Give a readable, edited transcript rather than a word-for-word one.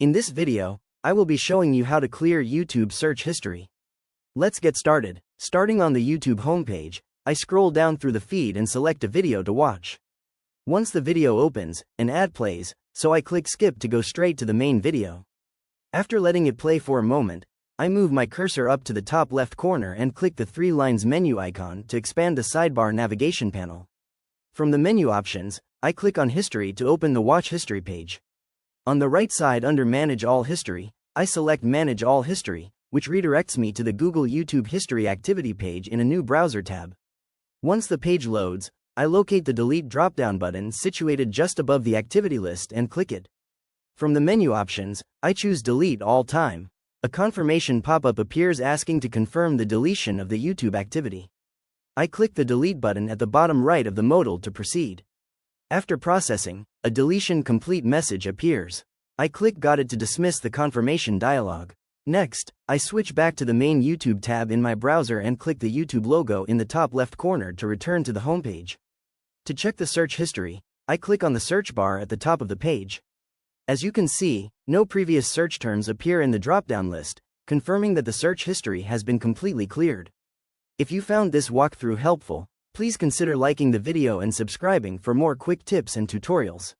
In this video, I will be showing you how to clear YouTube search history. Let's get started. Starting on the YouTube homepage, I scroll down through the feed and select a video to watch. Once the video opens, an ad plays, so I click skip to go straight to the main video. After letting it play for a moment, I move my cursor up to the top left corner and click the 3 lines menu icon to expand the sidebar navigation panel. From the menu options, I click on History to open the Watch History page. On the right side under Manage All History, I select Manage All History, which redirects me to the Google YouTube History Activity page in a new browser tab. Once the page loads, I locate the Delete drop-down button situated just above the activity list and click it. From the menu options, I choose Delete All Time. A confirmation pop-up appears asking to confirm the deletion of the YouTube activity. I click the Delete button at the bottom right of the modal to proceed. After processing, a deletion complete message appears. I click Got it to dismiss the confirmation dialog. Next, I switch back to the main YouTube tab in my browser and click the YouTube logo in the top left corner to return to the homepage. To check the search history, I click on the search bar at the top of the page. As you can see, no previous search terms appear in the drop-down list, confirming that the search history has been completely cleared. If you found this walkthrough helpful, please consider liking the video and subscribing for more quick tips and tutorials.